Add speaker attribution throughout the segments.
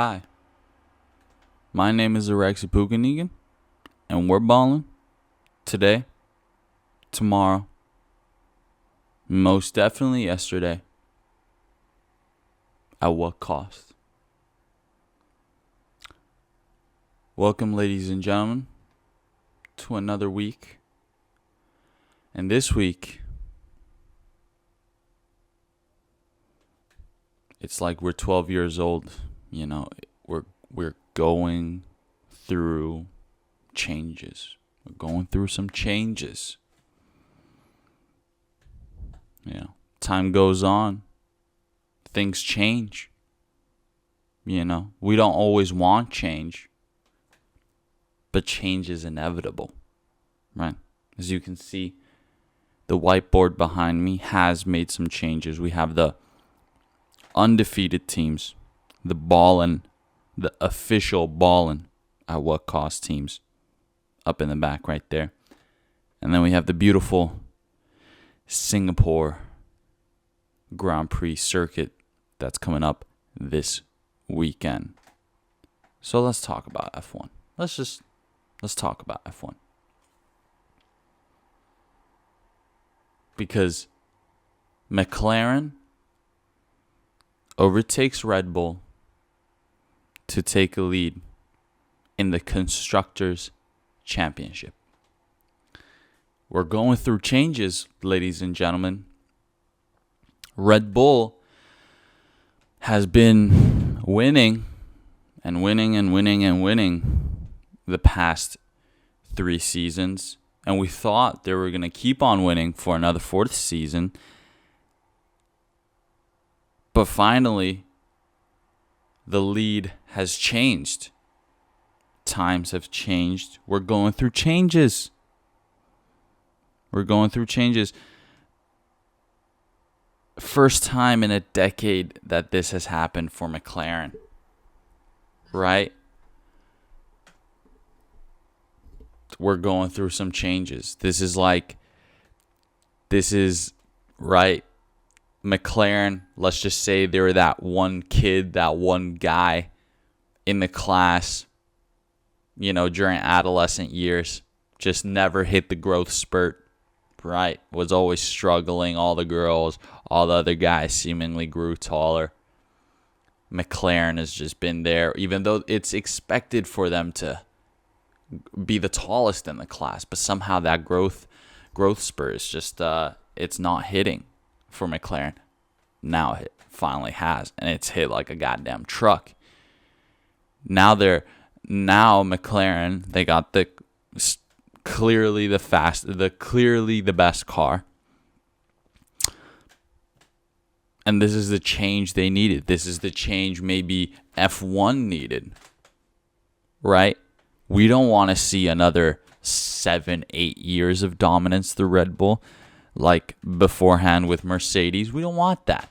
Speaker 1: Hi, my name is Alexi Pukanigan, and we're balling today, tomorrow, most definitely yesterday. At what cost? Welcome, ladies and gentlemen, to another week. And this week, it's like we're 12 years old. You know, we're going through changes. We're going through some changes. Yeah. Time goes on. Things change. You know, we don't always want change, but change is inevitable, right? As you can see, the whiteboard behind me has made some changes. We have the undefeated teams, the Ballin, the official Ballin at what cost teams up in the back right there. And then we have the beautiful Singapore Grand Prix circuit that's coming up this weekend. So let's talk about F1. Let's talk about F1. Because McLaren overtakes Red Bull to take a lead in the Constructors Championship. We're going through changes, ladies and gentlemen. Red Bull has been winning the past 3 seasons. And we thought they were going to keep on winning for another 4th season. But finally, the lead has changed. Times have changed. We're going through changes. First time in a decade that this has happened for McLaren. Right? We're going through some changes. This is right. McLaren, let's just say they were that one kid, that one guy in the class, you know, during adolescent years, just never hit the growth spurt, right? Was always struggling. All the girls, all the other guys seemingly grew taller. McLaren has just been there, even though it's expected for them to be the tallest in the class, but somehow that growth spurt is just it's not hitting for McLaren. Now it finally has, and it's hit like a goddamn truck. Now McLaren, they got the clearly the best car. And this is the change they needed. This is the change maybe F1 needed. Right? We don't want to see another 7-8 years of dominance through Red Bull like beforehand with Mercedes. We don't want that.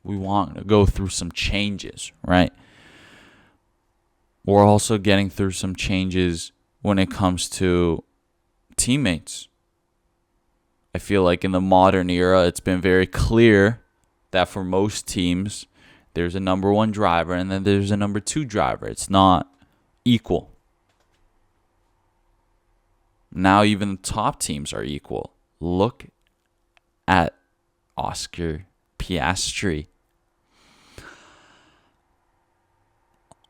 Speaker 1: We want to go through some changes, right? We're also getting through some changes when it comes to teammates. I feel like in the modern era, it's been very clear that for most teams, there's a number 1 driver and then there's a number 2 driver. It's not equal. Now even the top teams are equal. Look at Oscar Piastri.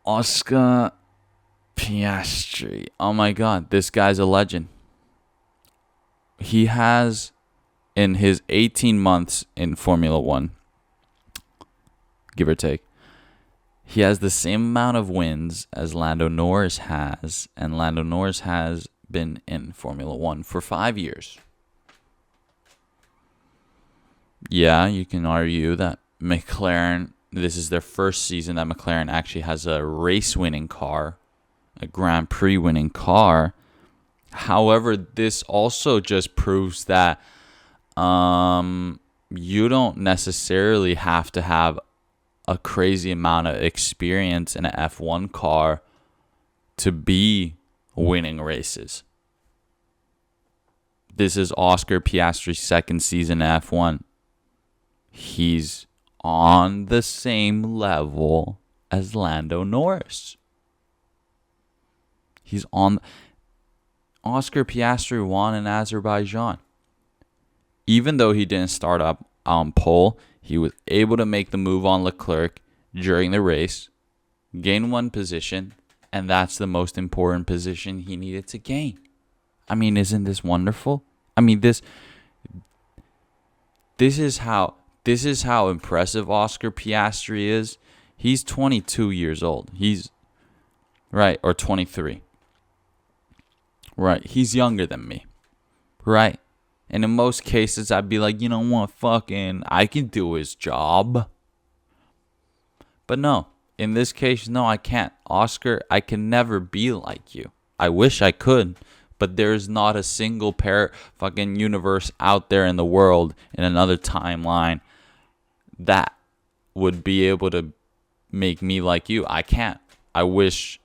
Speaker 1: Oscar Piastri. Oh my God, this guy's a legend. He has, in his 18 months in Formula 1, give or take, he has the same amount of wins as Lando Norris has, and Lando Norris has been in Formula 1 for 5 years. Yeah, you can argue that McLaren, this is their first season that McLaren actually has a race-winning car, a Grand Prix winning car. However, this also just proves that you don't necessarily have to have a crazy amount of experience in an F1 car to be winning races. This is Oscar Piastri's 2nd season in F1. He's on the same level as Lando Norris. He's on. Oscar Piastri won in Azerbaijan. Even though he didn't start up on pole, he was able to make the move on Leclerc during the race, gain one position, and that's the most important position he needed to gain. I mean, isn't this wonderful? I mean, this is how impressive Oscar Piastri is. He's 22 years old. He's right, or 23. Right, he's younger than me. Right. And in most cases, I'd be like, you know what, fucking, I can do his job. But no, in this case, no, I can't. Oscar, I can never be like you. I wish I could, but there's not a single fucking universe out there in the world, in another timeline, that would be able to make me like you. I can't. I wish,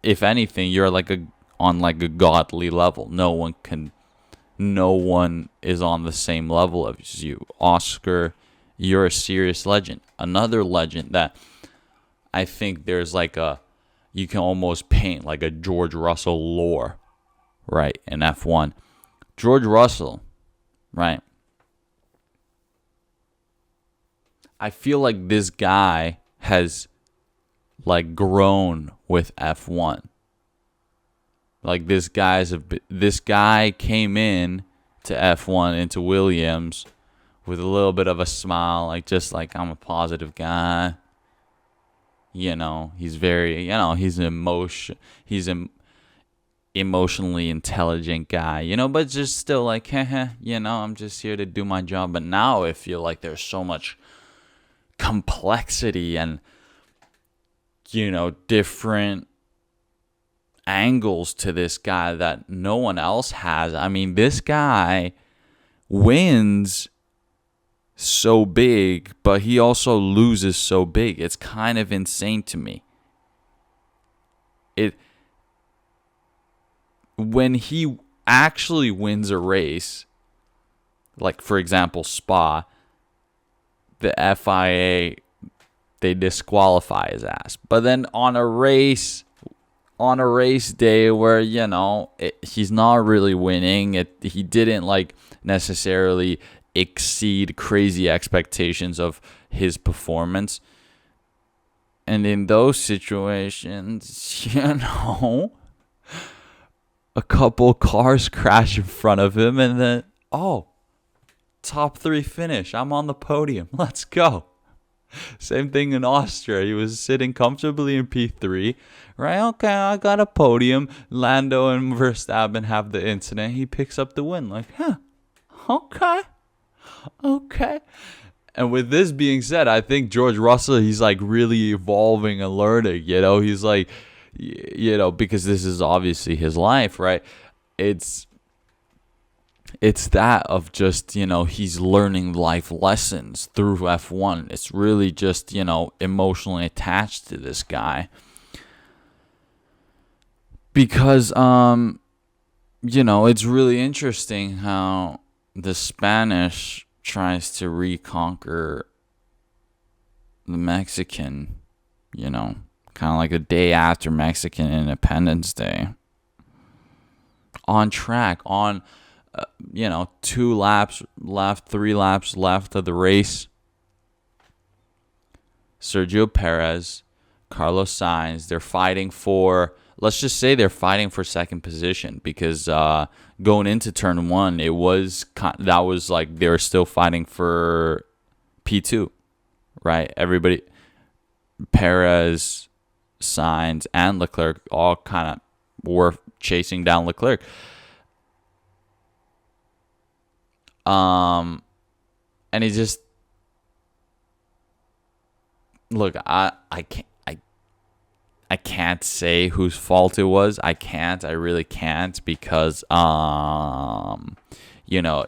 Speaker 1: if anything, you're on a godly level. No one is on the same level as you. Oscar, you're a serious legend. Another legend that I think there's you can almost paint like a George Russell lore, right, in F1. George Russell, right? I feel like this guy has grown with F1. Like this guy came in to F1 into Williams with a little bit of a smile, I'm a positive guy. He's very, he's an emotionally intelligent guy, but just still I'm just here to do my job. But now I feel like there's so much complexity and different angles to this guy that no one else has. I mean, this guy wins so big, but he also loses so big. It's kind of insane to me. When he actually wins a race, like for example Spa, the FIA, they disqualify his ass. But then on a race day where he's not really winning, he didn't necessarily exceed crazy expectations of his performance, and in those situations a couple cars crash in front of him, and then top 3 finish, I'm on the podium, let's go. Same thing in Austria. He was sitting comfortably in P3. Right? Okay, I got a podium. Lando and Verstappen have the incident. He picks up the win. Okay. And with this being said, I think George Russell, he's really evolving and learning. He's because this is obviously his life, right? It's that of just, he's learning life lessons through F1. It's really just, emotionally attached to this guy. Because, it's really interesting how the Spanish tries to reconquer the Mexican, kind of like a day after Mexican Independence Day. On track, 2 laps left, 3 laps left of the race. Sergio Perez, Carlos Sainz, they're fighting for, let's just say they're fighting for second position, because going into turn 1, they were still fighting for P2, right? Everybody, Perez, Sainz, and Leclerc all kind of were chasing down Leclerc. And he just, look, I can't say whose fault it was. I really can't, because it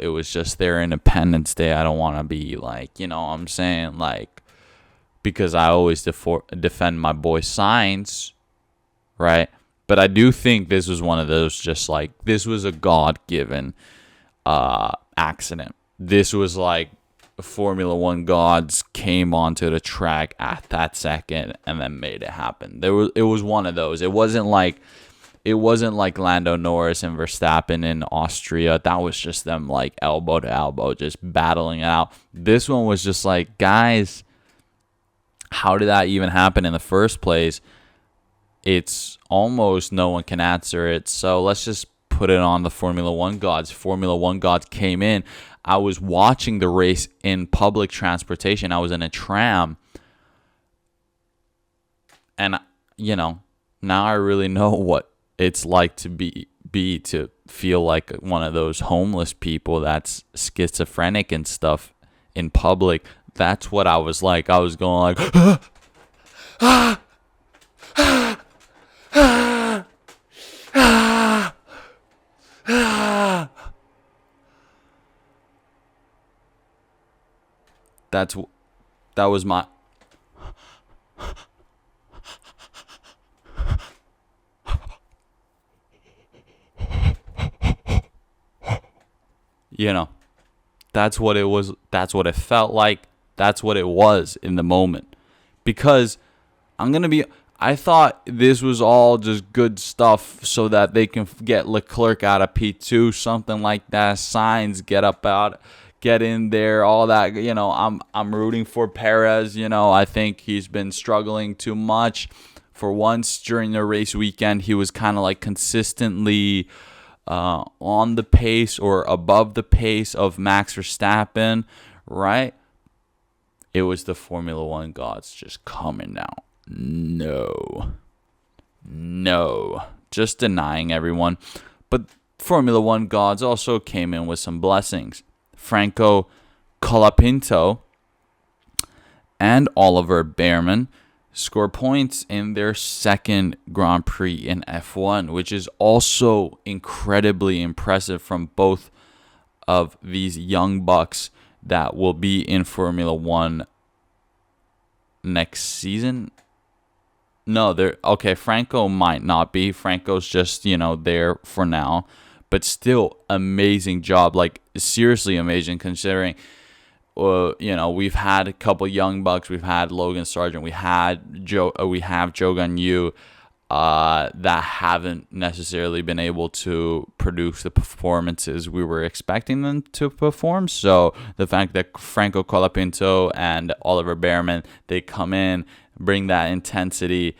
Speaker 1: was just their Independence Day. I don't want to be I'm saying, because I always defend my boy Sainz, right? But I do think this was one of those, this was a God-given accident. This was Formula One gods came onto the track at that second and then made it happen. It was one of those. It wasn't like Lando Norris and Verstappen in Austria. That was just them like elbow to elbow, just battling it out. This one was just like, guys, how did that even happen in the first place? It's almost no one can answer it. So let's just put it on the Formula One gods. Formula One gods came in. I was watching the race in public transportation. I was in a tram. And, now I really know what it's like to to feel like one of those homeless people that's schizophrenic and stuff in public. That's what I was like. I was going like, ah, ah, ah, ah, ah. That was my that's what it was. That's what it felt like. That's what it was in the moment. Because I thought this was all just good stuff so that they can get Leclerc out of P2, something like that. Sainz get in there, all that. I'm rooting for Perez. I think he's been struggling too much. For once during the race weekend, he was kind of like consistently on the pace or above the pace of Max Verstappen, right? It was the Formula One gods just coming out. No. Just denying everyone. But Formula One gods also came in with some blessings. Franco Colapinto and Oliver Bearman score points in their second Grand Prix in F1, which is also incredibly impressive from both of these young bucks that will be in Formula One next season. No, Franco might not be. Franco's just, there for now. But still, amazing job. Like, seriously amazing considering, we've had a couple young bucks. We've had Logan Sargent. We have Joe Gunyu that haven't necessarily been able to produce the performances we were expecting them to perform. So the fact that Franco Colapinto and Oliver Bearman, they come in, bring that intensity,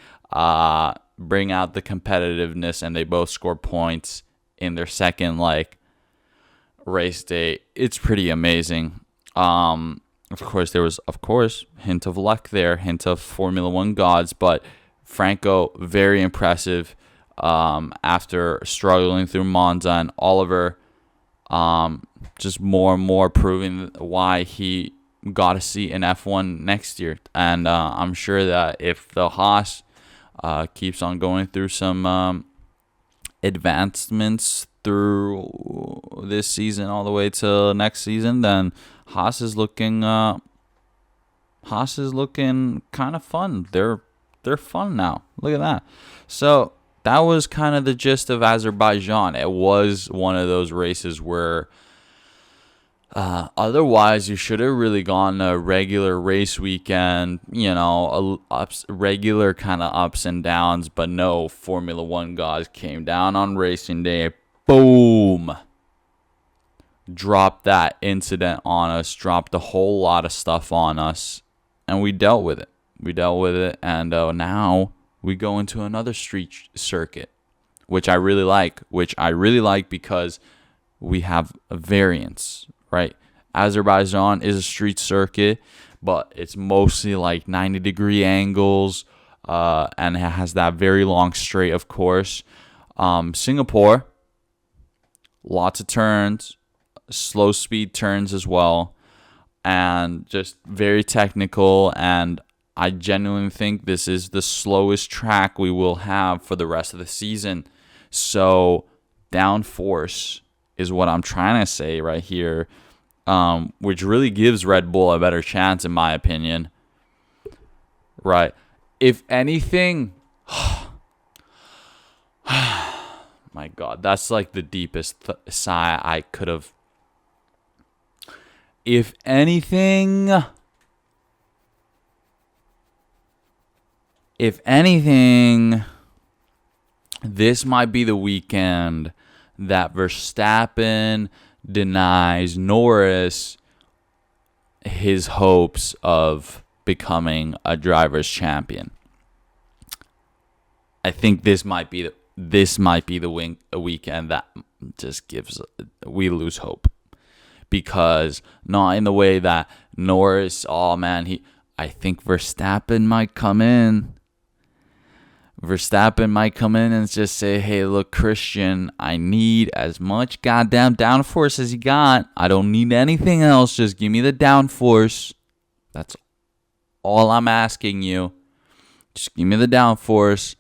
Speaker 1: bring out the competitiveness, and they both score points in their second race day. It's pretty amazing. Of course, there was hint of luck there, hint of Formula One gods, but Franco very impressive after struggling through Monza, and Oliver just more and more proving why he got a seat in F1 next year. And I'm sure that if the Haas keeps on going through some advancements through this season all the way to next season, then Haas is looking kind of fun. They're fun now. Look at that. So that was kind of the gist of Azerbaijan. It was one of those races where otherwise you should have really gone a regular race weekend, regular kind of ups and downs, but no, Formula One guys came down on racing day. Boom. Dropped that incident on us, dropped a whole lot of stuff on us, and we dealt with it. And now we go into another street circuit, which I really like because we have a variance, right? Azerbaijan is a street circuit, but it's mostly like 90-degree angles, and it has that very long straight, of course. Singapore, lots of turns, slow speed turns as well, and just very technical. And I genuinely think this is the slowest track we will have for the rest of the season. So downforce is what I'm trying to say right here, which really gives Red Bull a better chance, in my opinion. Right. If anything, my God, that's like the deepest sigh I could have if anything, this might be the weekend that Verstappen denies Norris his hopes of becoming a driver's champion. I think this might be the weekend that just we lose hope, because not in the way that Norris, I think Verstappen might come in. Verstappen might come in and just say, hey, look, Christian, I need as much goddamn downforce as you got. I don't need anything else. Just give me the downforce. That's all I'm asking you. Just give me the downforce.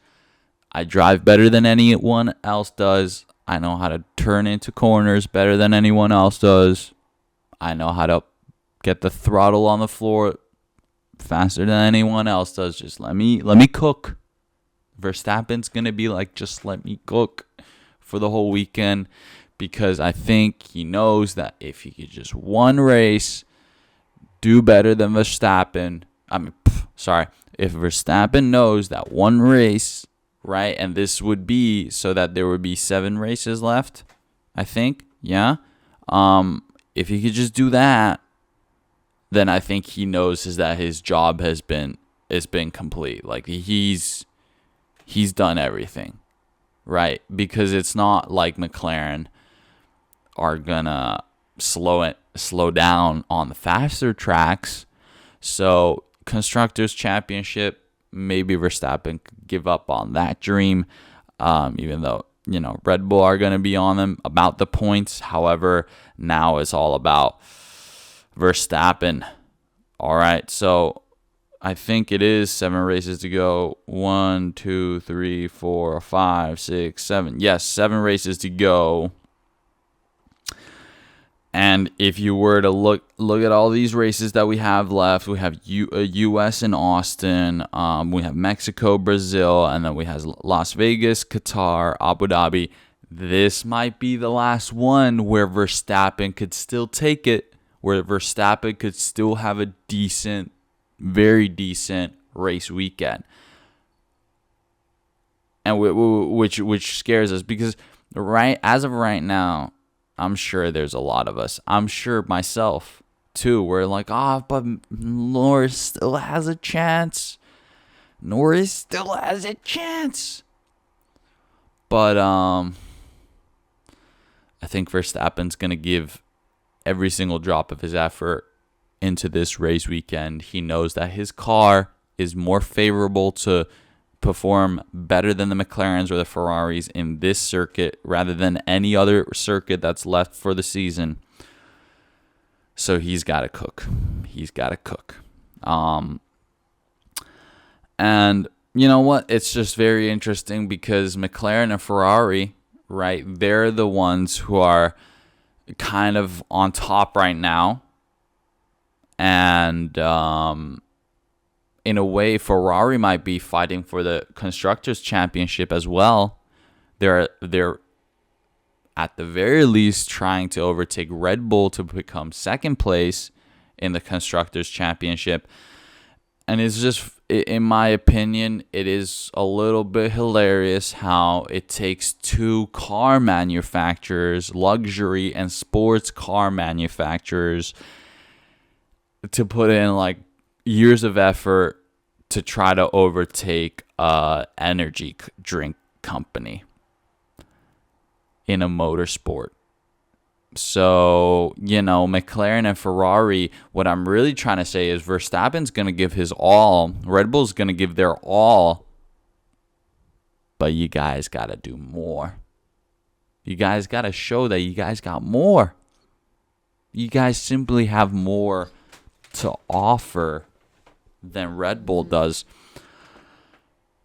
Speaker 1: I drive better than anyone else does. I know how to turn into corners better than anyone else does. I know how to get the throttle on the floor faster than anyone else does. Just let me cook. Verstappen's going to be like, just let me cook for the whole weekend, because I think he knows that if he could just one race do better than Verstappen, if Verstappen knows that one race, right, and this would be so that there would be 7 races left, I think, yeah, if he could just do that, then I think he knows that his job has been complete. Like, he's done everything, right? Because it's not like McLaren are gonna slow down on the faster tracks. So Constructors Championship, maybe Verstappen could give up on that dream, even though, Red Bull are gonna be on them about the points. However, now it's all about Verstappen. All right, so I think it is 7 races to go. 1, 2, 3, 4, 5, 6, 7. Yes, 7 races to go. And if you were to look at all these races that we have left, we have U.S. and Austin. We have Mexico, Brazil, and then we have Las Vegas, Qatar, Abu Dhabi. This might be the last one where Verstappen could still take it, where Verstappen could still have a very decent race weekend, and which scares us, because as of right now, I'm sure there's a lot of us. I'm sure myself too. We're like, but Norris still has a chance. But I think Verstappen's gonna give every single drop of his effort into this race weekend. He knows that his car is more favorable to perform better than the McLarens or the Ferraris in this circuit rather than any other circuit that's left for the season. So he's got to cook. And you know what? It's just very interesting because McLaren and Ferrari, right, they're the ones who are kind of on top right now. And in a way, Ferrari might be fighting for the Constructors Championship as well. They're at the very least trying to overtake Red Bull to become second place in the Constructors Championship. And it's just, in my opinion, it is a little bit hilarious how it takes 2 car manufacturers, luxury and sports car manufacturers, to put in like years of effort to try to overtake a energy drink company in a motorsport. So, McLaren and Ferrari, what I'm really trying to say is Verstappen's going to give his all. Red Bull's going to give their all. But you guys got to do more. You guys got to show that you guys got more. You guys simply have more to offer than Red Bull does.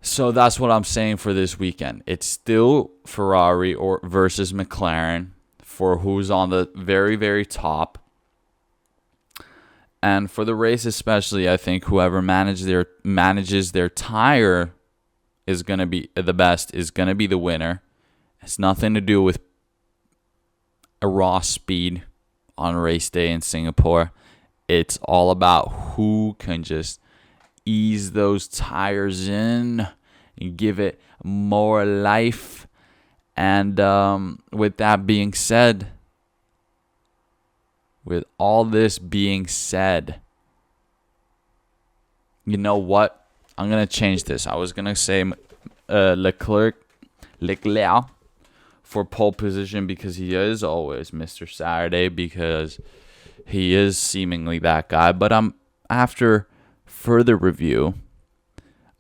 Speaker 1: So that's what I'm saying for this weekend. It's still Ferrari versus McLaren for who's on the very, very top. And for the race especially, I think whoever manages their tire is going to be the best, is going to be the winner. It's nothing to do with a raw speed. on race day in Singapore. It's all about who can just ease those tires in and give it more life. And with that being said, with all this being said, you know what? I'm going to change this. I was going to say Leclerc for pole position because he is always Mr. Saturday, because he is seemingly that guy. But after further review,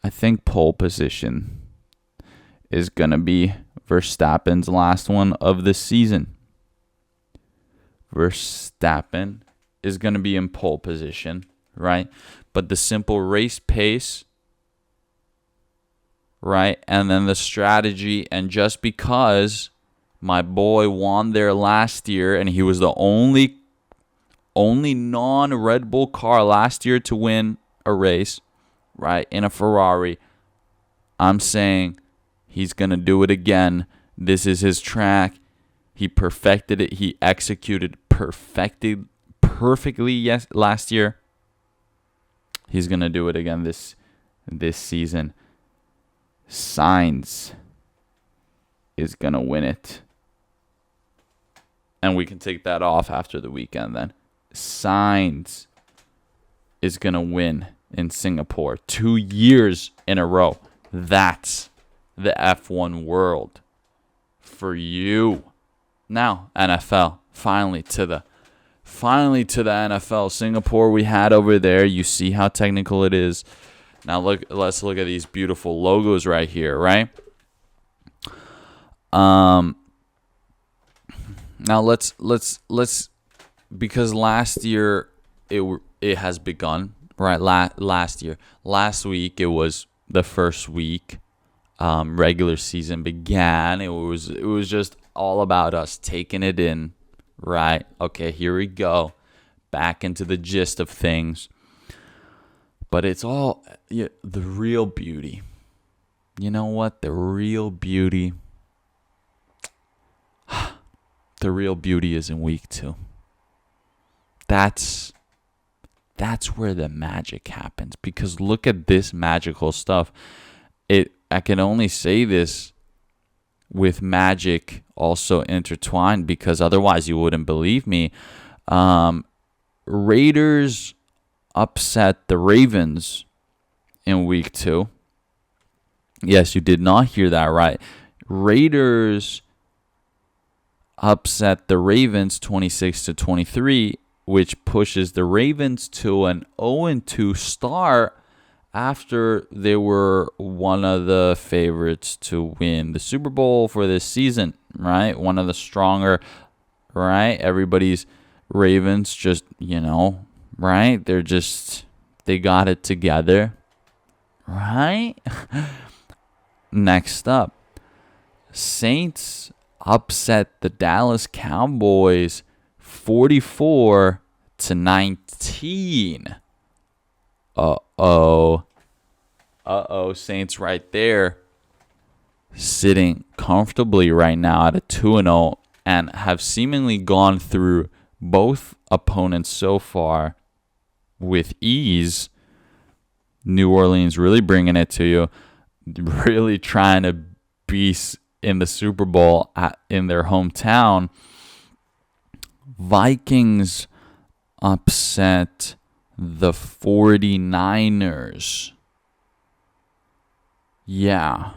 Speaker 1: I think pole position is going to be Verstappen's last one of the season. Verstappen is going to be in pole position, right? But the simple race pace, right? And then the strategy, and just because my boy won there last year and he was the only non-Red Bull car last year to win a race, right, in a Ferrari, I'm saying he's going to do it again. This is his track. He perfected it. He executed perfectly last year. He's going to do it again this season. Sainz is going to win it. And we can take that off after the weekend then. Sainz is going to win in Singapore 2 years in a row. That's the F1 world for you. Now, NFL, finally to the NFL. Singapore we had over there. You see how technical it is. Now let's look at these beautiful logos right here, right? Now let's because last year it has begun, right? Last week it was the first week. Regular season began. It was just all about us taking it in, right? Okay, here we go, back into the gist of things. But it's all the real beauty. You know what? The real beauty. The real beauty is in week 2. That's where the magic happens. Because look at this magical stuff. I can only say this with magic also intertwined, because otherwise you wouldn't believe me. Raiders upset the Ravens in week 2. Yes, you did not hear that right. Raiders upset the Ravens 26-23, which pushes the Ravens to an 0-2 start after they were one of the favorites to win the Super Bowl for this season, right? One of the stronger, right? Everybody's Ravens just, right? They got it together, right? Next up, Saints upset the Dallas Cowboys 44-19. Saints right there sitting comfortably right now at a 2-0 and have seemingly gone through both opponents so far with ease. New Orleans really bringing it to you, really trying to be in the Super Bowl in their hometown. Vikings upset the 49ers. Yeah,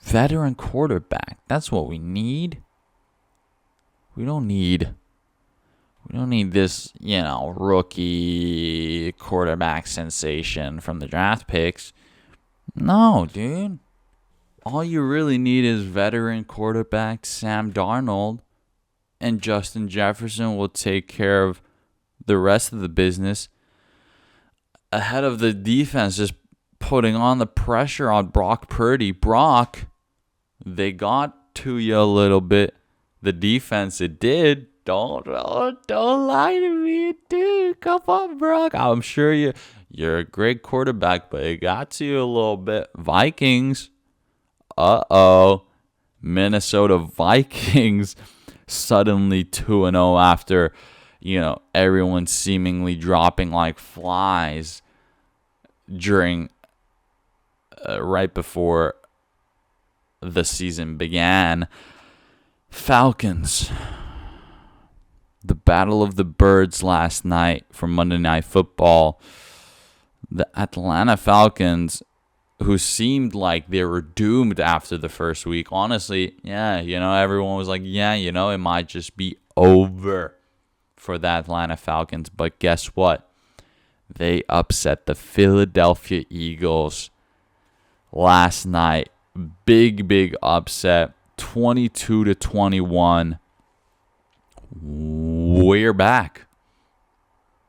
Speaker 1: veteran quarterback. That's what we need. We don't need this, rookie quarterback sensation from the draft picks. No, dude. All you really need is veteran quarterback Sam Darnold, and Justin Jefferson will take care of the rest of the business. Ahead of the defense, just putting on the pressure on Brock Purdy. Brock, they got to you a little bit. The defense, it did. Don't lie to me, dude. Come on, Brock. I'm sure you're a great quarterback, but it got to you a little bit. Vikings, Minnesota Vikings suddenly 2-0 after, everyone seemingly dropping like flies during right before the season began. Falcons. The Battle of the Birds last night for Monday Night Football. The Atlanta Falcons, who seemed like they were doomed after the first week. Honestly, everyone was like, it might just be over for the Atlanta Falcons. But guess what? They upset the Philadelphia Eagles last night. Big upset. 22-21. We're back.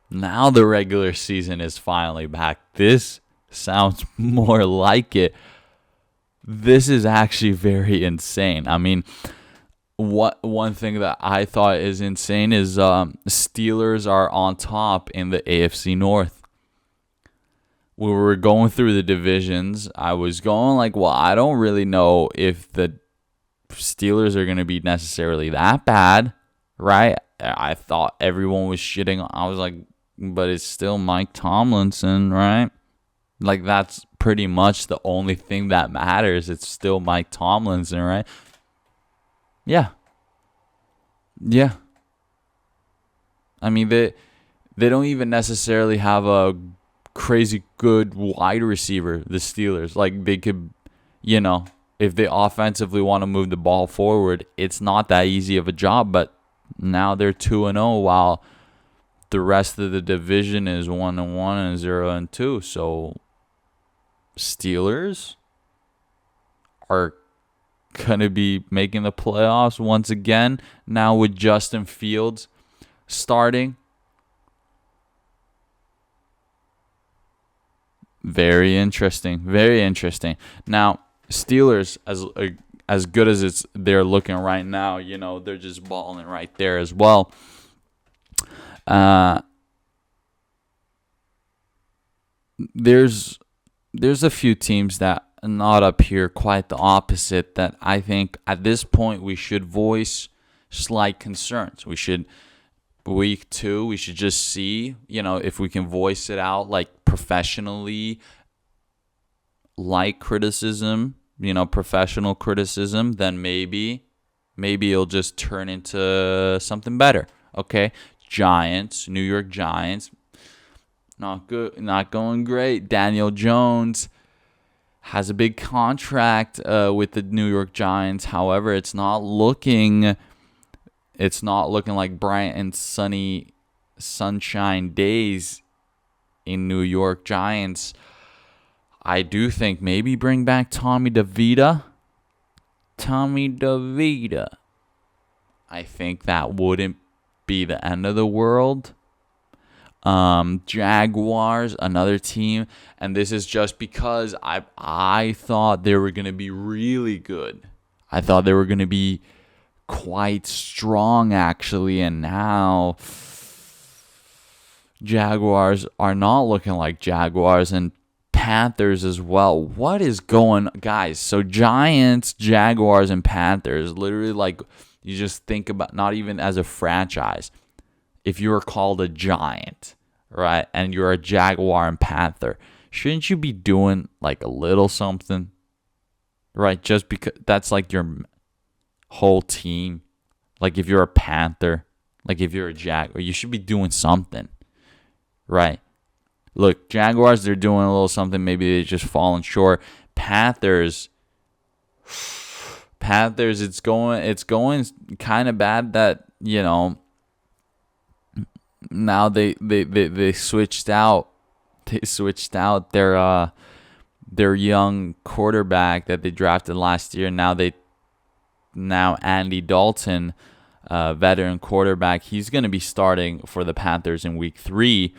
Speaker 1: Now the regular season is finally back. This sounds more like it. This is actually very insane. I mean, one thing that I thought is insane is Steelers are on top in the AFC North. We were going through the divisions. I was going like, well, I don't really know if the Steelers are going to be necessarily that bad, right? I thought everyone was shitting. I was like, but it's still Mike Tomlinson, right? Like, that's pretty much the only thing that matters. It's still Mike Tomlinson, right? Yeah. I mean, they don't even necessarily have a crazy good wide receiver, the Steelers. Like, they could, if they offensively want to move the ball forward, it's not that easy of a job. But now they're 2-0 while the rest of the division is 1-1 and 0-2. So Steelers are going to be making the playoffs once again. Now with Justin Fields starting. Very interesting. Now, Steelers, as good as they're looking right now, they're just balling right there as well. There's a few teams that are not up here, quite the opposite, that I think at this point we should voice slight concerns. Week 2, we should just see, if we can voice it out like professionally, like criticism, professional criticism, then maybe it'll just turn into something better. Okay? Giants, New York Giants, not good, not going great. Daniel Jones has a big contract with the New York Giants. However, it's not looking like bright and sunny sunshine days in New York Giants. I do think maybe bring back Tommy DeVito. I think that wouldn't be the end of the world. Jaguars, another team, and this is just because I thought they were going to be really good. I thought they were going to be quite strong, actually, and now Jaguars are not looking like Jaguars, and Panthers as well. What is going on, guys? So Giants, Jaguars, and Panthers, literally, like, you just think about, not even as a franchise, if you were called a Giant, right, and you're a Jaguar and Panther, shouldn't you be doing like a little something, right? Just because that's like your whole team. Like if you're a Panther, like if you're a Jaguar, you should be doing something, right? Look, Jaguars, they're doing a little something. Maybe they're just falling short. Panthers, it's going kind of bad that, now they switched out. They switched out their young quarterback that they drafted last year. Now Andy Dalton, veteran quarterback, he's going to be starting for the Panthers in week 3.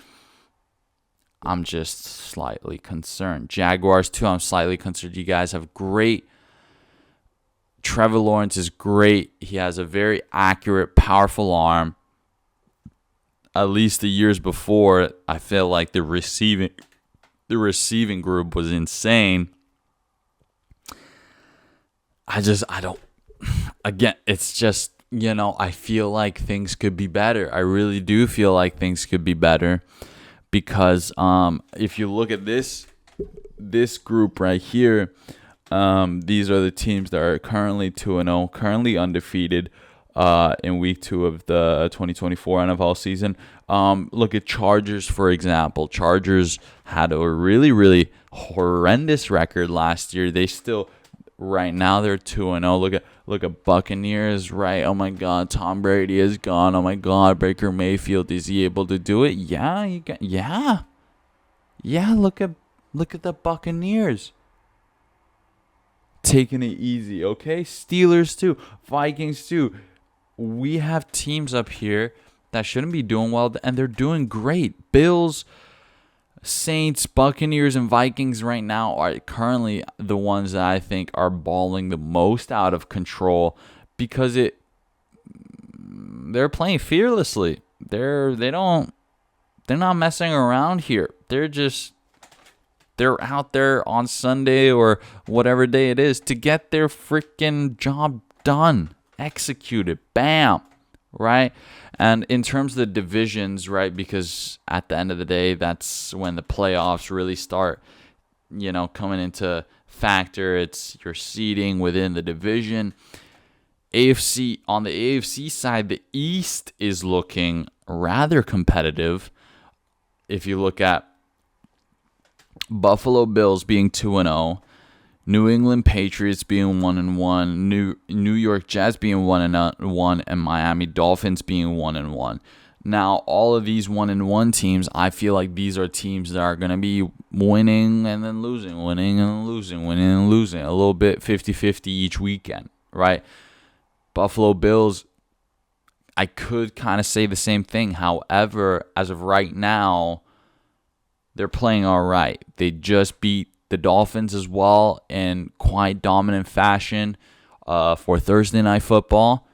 Speaker 1: I'm just slightly concerned. Jaguars too, I'm slightly concerned. You guys have great. Trevor Lawrence is great. He has a very accurate, powerful arm. At least the years before, I feel like the receiving group was insane. I again, it's just, I feel like things could be better. I really do feel like things could be better because if you look at this group right here, these are the teams that are currently 2-0, currently undefeated in week 2 of the 2024 NFL season. Look at Chargers, for example. Chargers had a really, really horrendous record last year. They still, right now, they're 2-0. Look at Buccaneers, right? Oh my God, Tom Brady is gone. Oh my God, Baker Mayfield, is he able to do it? Yeah, yeah. Look at the Buccaneers. Taking it easy, okay? Steelers too, Vikings too. We have teams up here that shouldn't be doing well, and they're doing great. Bills, Saints, Buccaneers, and Vikings right now are currently the ones that I think are balling the most out of control because they're playing fearlessly. They're not messing around here. They're out there on Sunday or whatever day it is to get their freaking job done, executed, bam, right? And in terms of the divisions, right, because at the end of the day, that's when the playoffs really start, coming into factor. It's your seeding within the division. On the AFC side, the East is looking rather competitive. If you look at Buffalo Bills being 2-0, New England Patriots being 1-1, New York Jets being 1-1, and Miami Dolphins being 1-1. Now, all of these 1-1 teams, I feel like these are teams that are going to be winning and then losing, winning and losing, winning and losing, a little bit 50-50 each weekend, right? Buffalo Bills, I could kind of say the same thing. However, as of right now, they're playing all right. They just beat the Dolphins as well in quite dominant fashion for Thursday Night Football.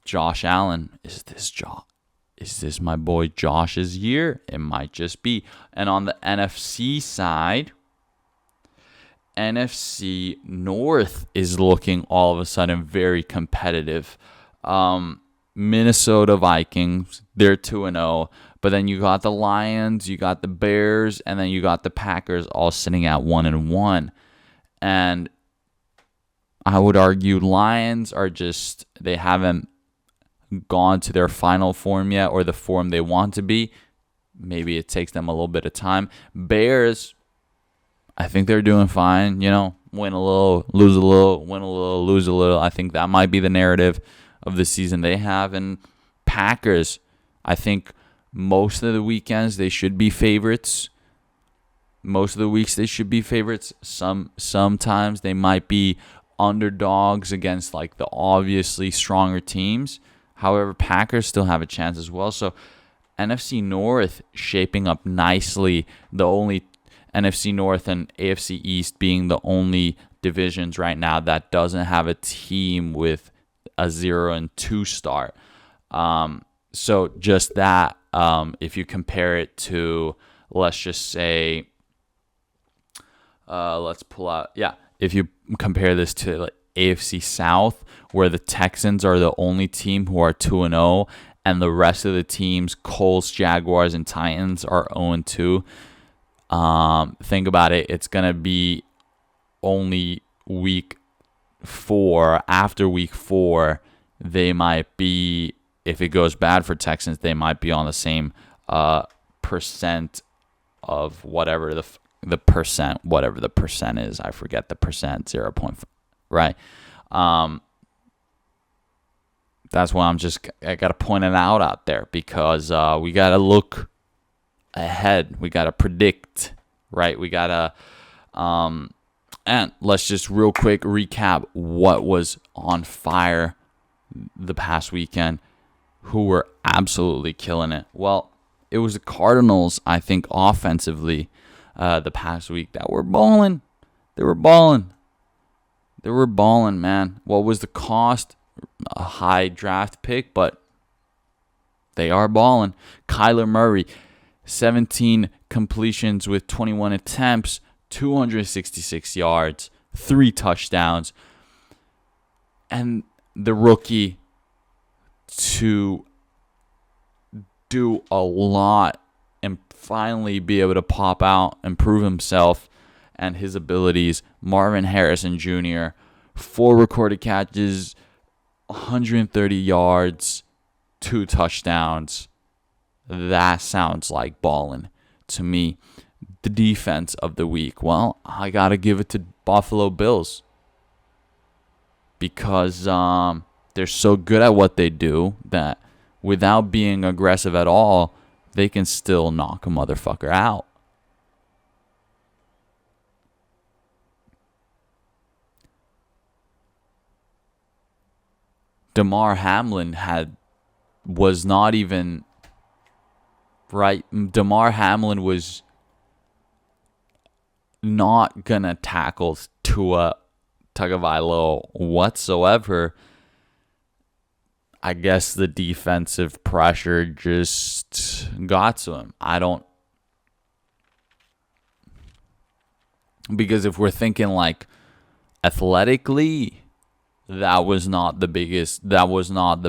Speaker 1: Josh Allen, is this my boy Josh's year? It might just be. And on the NFC side, NFC North is looking all of a sudden very competitive. Minnesota Vikings, they're 2-0. But then you got the Lions, you got the Bears, and then you got the Packers all sitting at 1-1. And I would argue Lions they haven't gone to their final form yet, or the form they want to be. Maybe it takes them a little bit of time. Bears, I think they're doing fine. Win a little, lose a little, win a little, lose a little. I think that might be the narrative of the season they have. And Packers, I think most of the weekends they should be favorites. Most of the weeks they should be favorites. Sometimes they might be underdogs against like the obviously stronger teams. However, Packers still have a chance as well. So NFC North shaping up nicely. The only NFC North and AFC East being the only divisions right now that doesn't have a team with a 0-2 start. So just that, if you compare it to, let's just say, if you compare this to like AFC South, where the Texans are the only team who are 2-0, and the rest of the teams, Colts, Jaguars, and Titans, are 0-2. Think about it. It's going to be only week 4. After week 4, they might be, if it goes bad for Texans, they might be on the same percent of whatever the percent is. I forget the percent, 0.5, right? That's why I got to point it out there, because we got to look ahead. We got to predict, right? We got to, and let's just real quick recap what was on fire the past weekend, who were absolutely killing it. Well, it was the Cardinals, I think, offensively the past week that were balling. They were balling, man. What was the cost? A high draft pick, but they are balling. Kyler Murray, 17 completions with 21 attempts, 266 yards, 3 touchdowns. and the rookie to do a lot and finally be able to pop out and prove himself and his abilities. Marvin Harrison Jr., 4 recorded catches, 130 yards, 2 touchdowns. That sounds like Ballin to me. The defense of the week. Well, I got to give it to Buffalo Bills because they're so good at what they do that without being aggressive at all, they can still knock a motherfucker out. Damar Hamlin was not even right. Damar Hamlin was not gonna tackle Tua Tagovailoa whatsoever. I guess the defensive pressure just got to him. Because if we're thinking like athletically, that was not the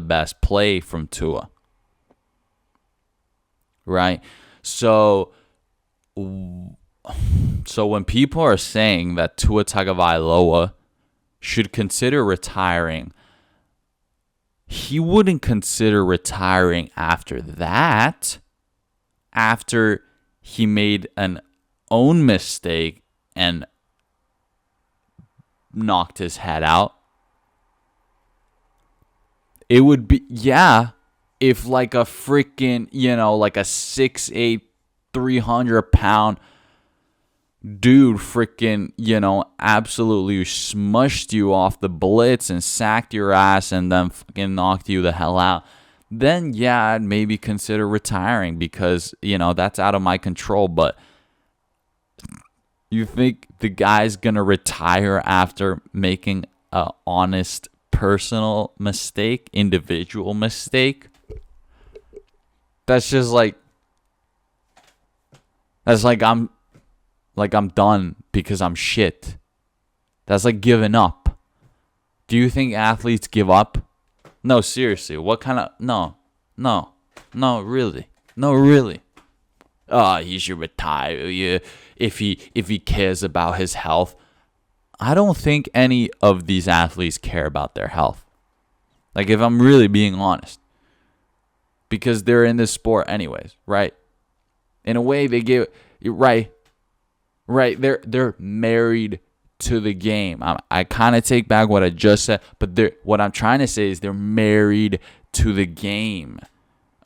Speaker 1: best play from Tua. Right? So when people are saying that Tua Tagovailoa should consider retiring, he wouldn't consider retiring after that, after he made an own mistake and knocked his head out. It would be, if like a freaking, like a 6'8", 300-pound dude freaking, absolutely smushed you off the blitz and sacked your ass and then fucking knocked you the hell out. Then, I'd maybe consider retiring because, that's out of my control. But you think the guy's going to retire after making an honest personal mistake, individual mistake? That's just like I'm done because I'm shit. That's like giving up. Do you think athletes give up? No, seriously. What kind of no, really. No, really. He should retire if he cares about his health. I don't think any of these athletes care about their health. Like, if I'm really being honest. Because they're in this sport anyways, right? In a way, they give... Right. They're married to the game. I kind of take back what I just said, but what I'm trying to say is they're married to the game.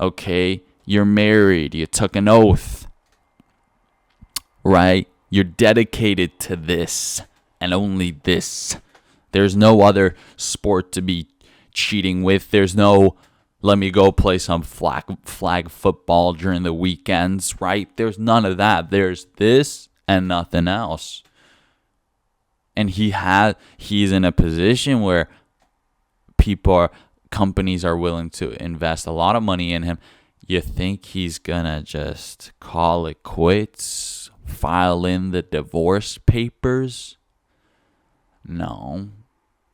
Speaker 1: Okay? You're married. You took an oath. Right? You're dedicated to this. And only this. There's no other sport to be cheating with. There's no, let me go play some flag football during the weekends, right? There's none of that. There's this and nothing else. And he's in a position where companies are willing to invest a lot of money in him. You think he's gonna just call it quits, file in the divorce papers? No.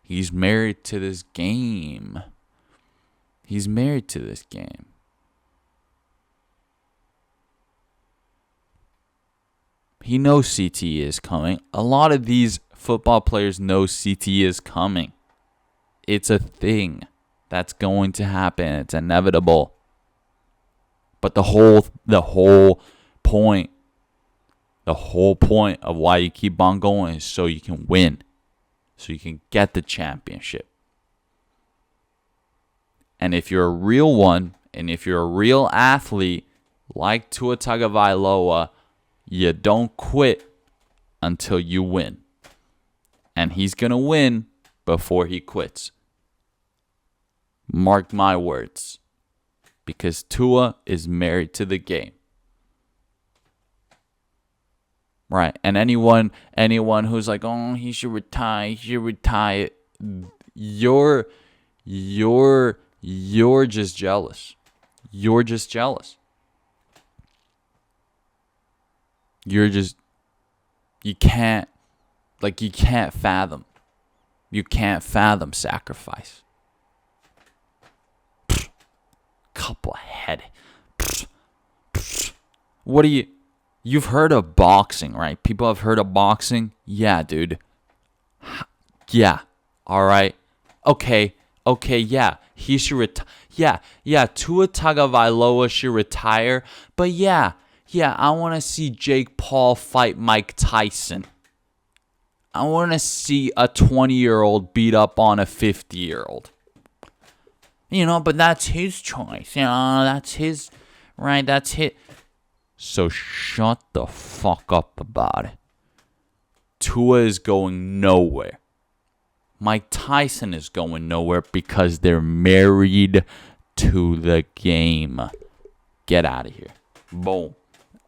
Speaker 1: He's married to this game. He knows CTE is coming. A lot of these football players know CTE is coming. It's a thing that's going to happen. It's inevitable. But the whole point of why you keep on going is so you can win. So you can get the championship. And if you're a real one, and if you're a real athlete like Tua Tagovailoa, you don't quit until you win. And he's going to win before he quits. Mark my words. Because Tua is married to the game. Right. And anyone who's like, oh, he should retire. You're just jealous. You can't fathom. You can't fathom sacrifice. Couple head. What do you've heard of boxing, right? People have heard of boxing? Yeah, dude. Yeah. All right. Okay, yeah. He should retire. Yeah. Tua Tagovailoa should retire. But yeah, I want to see Jake Paul fight Mike Tyson. I want to see a 20-year-old beat up on a 50-year-old. But that's his choice. That's his, right? That's his. So shut the fuck up about it. Tua is going nowhere. Mike Tyson is going nowhere because they're married to the game. Get out of here. Boom.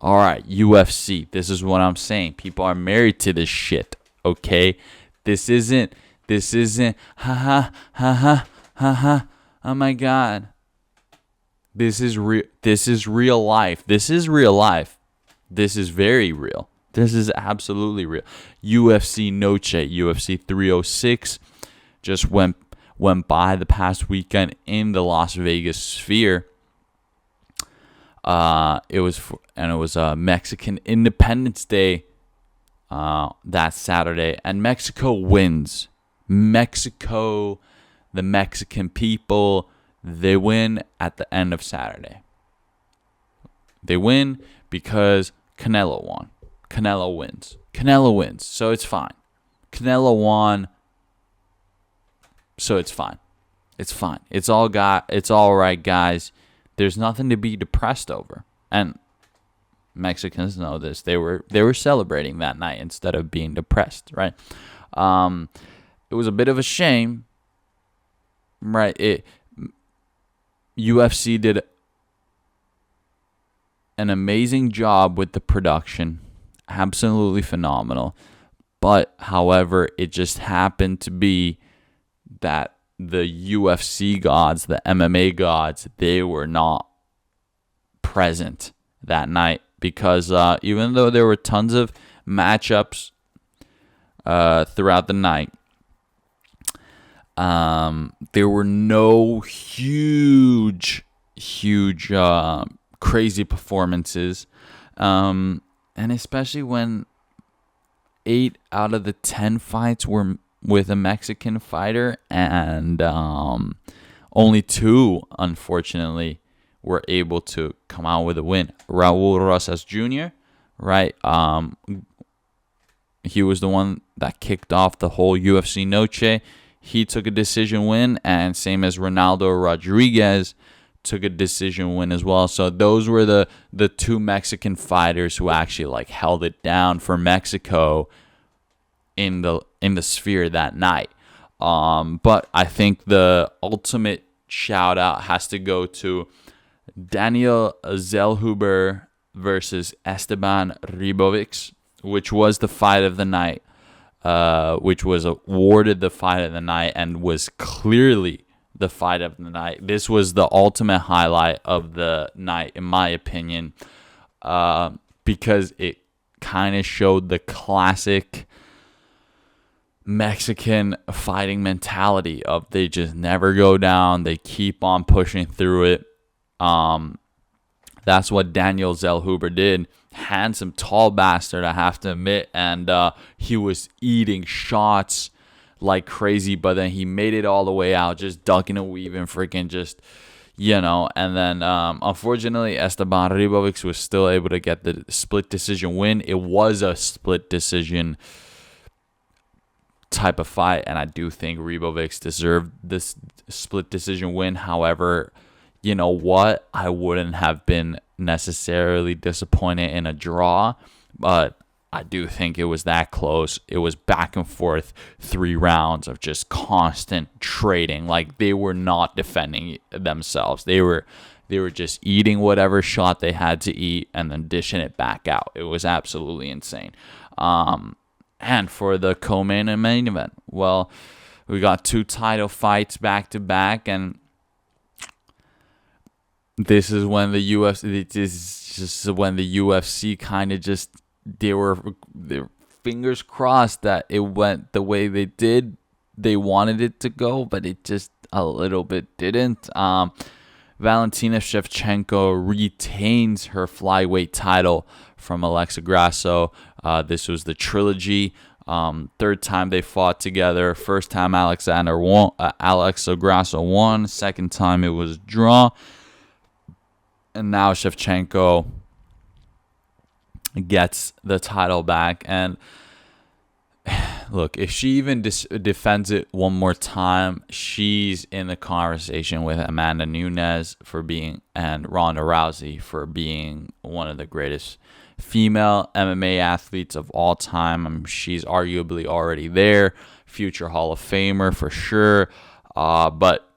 Speaker 1: All right, UFC. This is what I'm saying. People are married to this shit. Okay? This isn't. Ha ha. Oh my God. This is real. This is real life. This is real life. This is very real. This is absolutely real. UFC Noche, UFC 306, just went by the past weekend in the Las Vegas Sphere. It was Mexican Independence Day that Saturday, and Mexico wins. The Mexican people, they win at the end of Saturday. They win because Canelo won. Canelo wins, so it's fine. Canelo won, so it's fine. It's fine. It's all right, guys. There's nothing to be depressed over. And Mexicans know this. They were celebrating that night instead of being depressed, right? It was a bit of a shame. Right, UFC did an amazing job with the production, absolutely phenomenal. But, however, it just happened to be that the UFC gods, the MMA gods, they were not present that night because even though there were tons of matchups throughout the night, there were no huge, crazy performances. And especially when 8 out of the 10 fights were with a Mexican fighter, and only 2, unfortunately, were able to come out with a win. Raul Rosas Jr., right? He was the one that kicked off the whole UFC Noche. He took a decision win, and same as Ronaldo Rodriguez took a decision win as well. So those were the 2 Mexican fighters who actually held it down for Mexico in the Sphere that night. But I think the ultimate shout out has to go to Daniel Zellhuber versus Esteban Ribovics, which was the fight of the night. Which was awarded the fight of the night and was clearly the fight of the night. This was the ultimate highlight of the night, in my opinion, because it kind of showed the classic Mexican fighting mentality of they just never go down. They keep on pushing through it. That's what Daniel Zellhuber did. Handsome, tall bastard, I have to admit. And he was eating shots like crazy, but then he made it all the way out, just ducking and weaving, freaking just, And then, unfortunately, Esteban Ribovics was still able to get the split decision win. It was a split decision type of fight, and I do think Ribovics deserved this split decision win. However, you know what? I wouldn't have been necessarily disappointed in a draw, but I do think it was that close. It was back and forth 3 rounds of just constant trading. They were not defending themselves. They were just eating whatever shot they had to eat and then dishing it back out. It was absolutely insane. And for the co-main and main event, well, we got 2 title fights back to back, and this is when the UFC kind of just, they were fingers crossed that it went the way they did, they wanted it to go, but it just a little bit didn't. Valentina Shevchenko retains her flyweight title from Alexa Grasso. This was the trilogy. Third time they fought together. First time Alexa Grasso won. Second time it was a draw. And now Shevchenko gets the title back. And look, if she even defends it one more time, she's in the conversation with Amanda Nunes and Ronda Rousey for being one of the greatest female MMA athletes of all time. She's arguably already there, future Hall of Famer for sure, but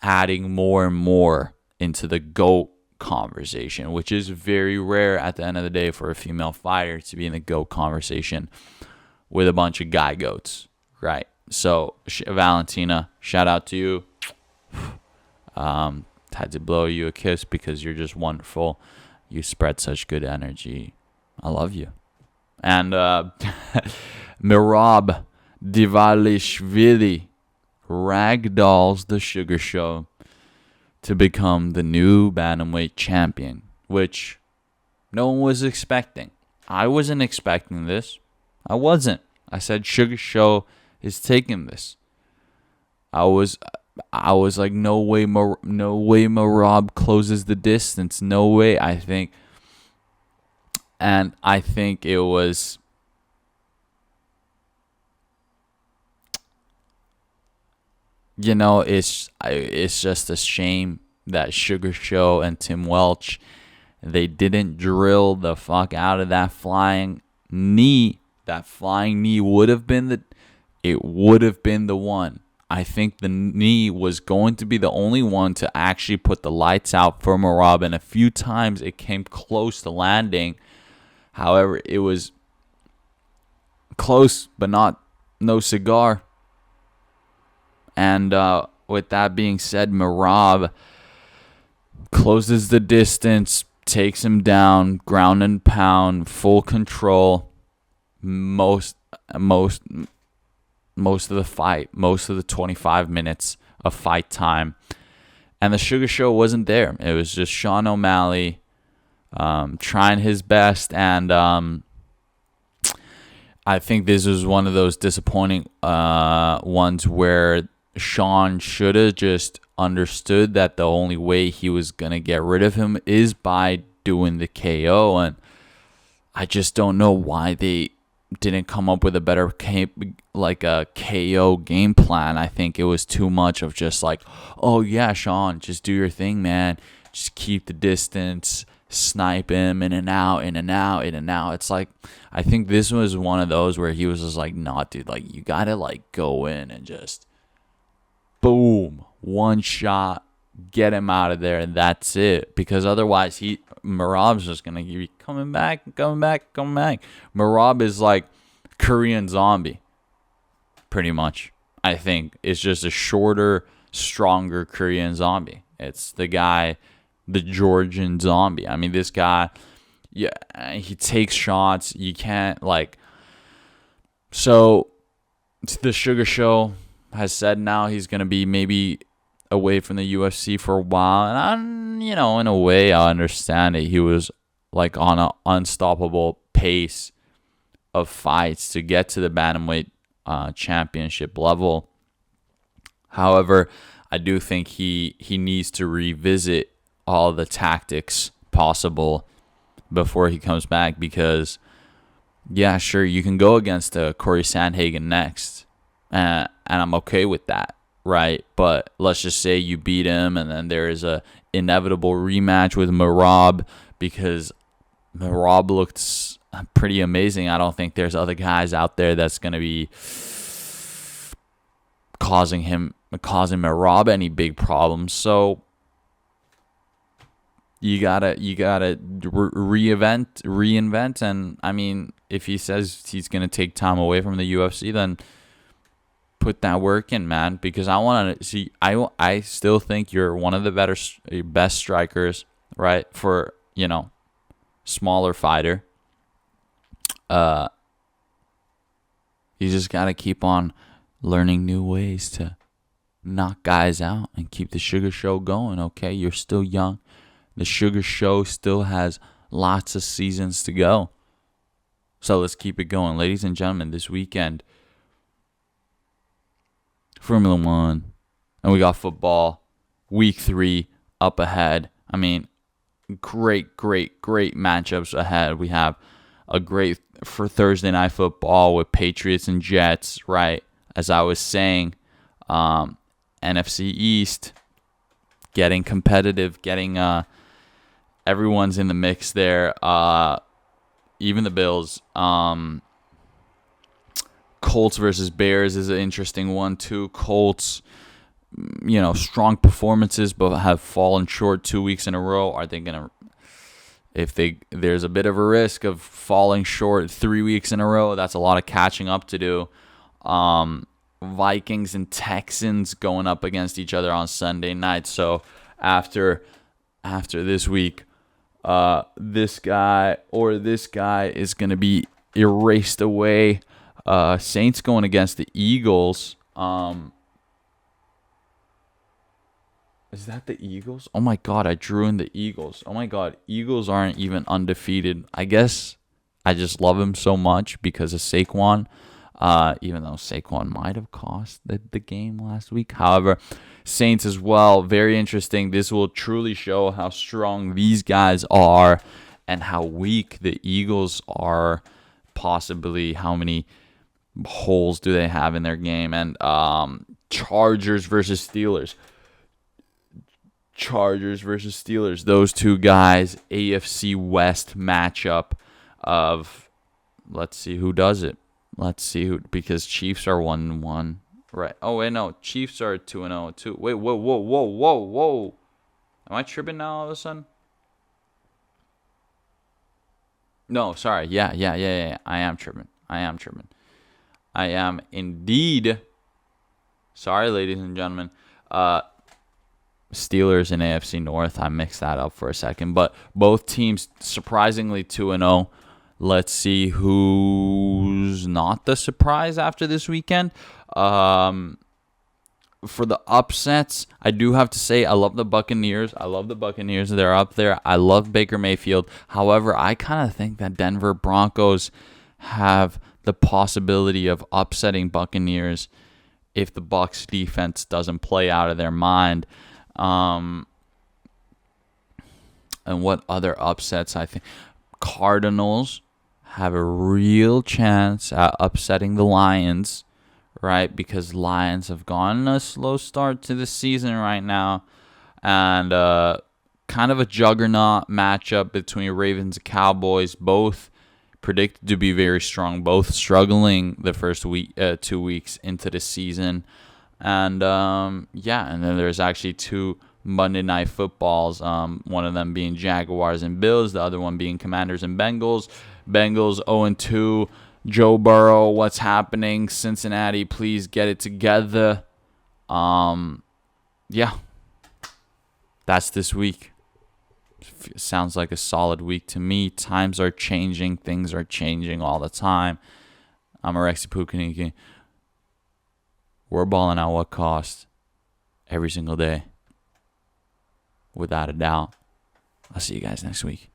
Speaker 1: adding more and more into the GOAT conversation, which is very rare at the end of the day for a female fighter to be in the GOAT conversation with a bunch of guy goats, right? So Valentina, shout out to you. Had to blow you a kiss because you're just wonderful. You spread such good energy. I love you. And Merab Divalishvili ragdolls the Sugar Show to become the new bantamweight champion, which no one was expecting. I wasn't expecting this. I wasn't. I said Sugar Show is taking this. I was like, no way, Merab closes the distance. No way. I think it was. It's just a shame that Sugar Show and Tim Welch, they didn't drill the fuck out of that flying knee. That flying knee would have been the one. I think the knee was going to be the only one to actually put the lights out for Merab, and a few times it came close to landing. However, it was close, but no cigar. And with that being said, Merab closes the distance, takes him down, ground and pound, full control. Most of the fight, most of the 25 minutes of fight time. And the Sugar Show wasn't there. It was just Sean O'Malley trying his best. And I think this was one of those disappointing ones where Sean should have just understood that the only way he was going to get rid of him is by doing the KO. And I just don't know why they didn't come up with a better a KO game plan. I think it was too much of just like, oh yeah, Sean, just do your thing, man. Just keep the distance, snipe him in and out, in and out, in and out. It's like, I think this was one of those where he was just like, nah, dude, like you gotta like go in and just boom, one shot, get him out of there, and that's it. Because otherwise, Merab's just gonna be coming back. Merab is like Korean Zombie, pretty much. I think it's just a shorter, stronger Korean Zombie. It's the guy, the Georgian Zombie. I mean, this guy, yeah, he takes shots. You can't like. So, the Sugar Show has said now he's gonna be maybe away from the UFC for a while, and in a way I understand it. He was like on an unstoppable pace of fights to get to the bantamweight championship level. However, I do think he needs to revisit all the tactics possible before he comes back, because yeah, sure, you can go against Corey Sandhagen next, and I'm okay with that. Right, but let's just say you beat him, and then there is a inevitable rematch with Merab, because Merab looked pretty amazing. I don't think there's other guys out there that's gonna be causing Merab any big problems. So you gotta reinvent. And I mean, if he says he's gonna take time away from the UFC, then put that work in, man, because I want to see. I still think you're one of the best strikers, right? For smaller fighter. You just gotta keep on learning new ways to knock guys out and keep the Sugar Show going, okay? You're still young. The Sugar Show still has lots of seasons to go. So let's keep it going. Ladies and gentlemen, this weekend, Formula One, and we got football, week 3 up ahead. I mean, great matchups ahead. We have a great for Thursday night football with Patriots and Jets, right? As I was saying, NFC East getting competitive, getting everyone's in the mix there. Even the Bills. Colts versus Bears is an interesting one too. Colts, strong performances, but have fallen short 2 weeks in a row. Are they gonna? There's a bit of a risk of falling short 3 weeks in a row. That's a lot of catching up to do. Vikings and Texans going up against each other on Sunday night. So after this week, this guy is going to be erased away. Saints going against the Eagles. Is that the Eagles? Oh my God, I drew in the Eagles. Oh my God, Eagles aren't even undefeated. I guess I just love him so much because of Saquon. Even though Saquon might have cost the game last week. However, Saints as well, very interesting. This will truly show how strong these guys are and how weak the Eagles are, possibly how many holes do they have in their game. And Chargers versus Steelers. Those two guys, AFC West matchup of, let's see who does it. Let's see who, because Chiefs are 1-1. Right. Oh, wait, no. Chiefs are 2-0 too. Wait, whoa. Am I tripping now all of a sudden? No, sorry. Yeah. I am tripping. I am indeed. Sorry, ladies and gentlemen. Steelers and AFC North. I mixed that up for a second. But both teams surprisingly 2-0. Let's see who's not the surprise after this weekend. For the upsets, I do have to say I love the Buccaneers. They're up there. I love Baker Mayfield. However, I kind of think that Denver Broncos have the possibility of upsetting Buccaneers if the Bucs defense doesn't play out of their mind. And what other upsets I think? Cardinals have a real chance at upsetting the Lions, right? Because Lions have gotten a slow start to the season right now. And kind of a juggernaut matchup between Ravens and Cowboys, both predicted to be very strong, both struggling the first 2 weeks into the season. And and then there's actually 2 Monday Night Footballs, one of them being Jaguars and Bills, the other one being Commanders and Bengals. Bengals 0-2. Joe Burrow, what's happening? Cincinnati, please get it together. That's this week. Sounds like a solid week to me. Times are changing. Things are changing all the time. I'm Alexi Pukaniki. We're balling at what cost every single day. Without a doubt. I'll see you guys next week.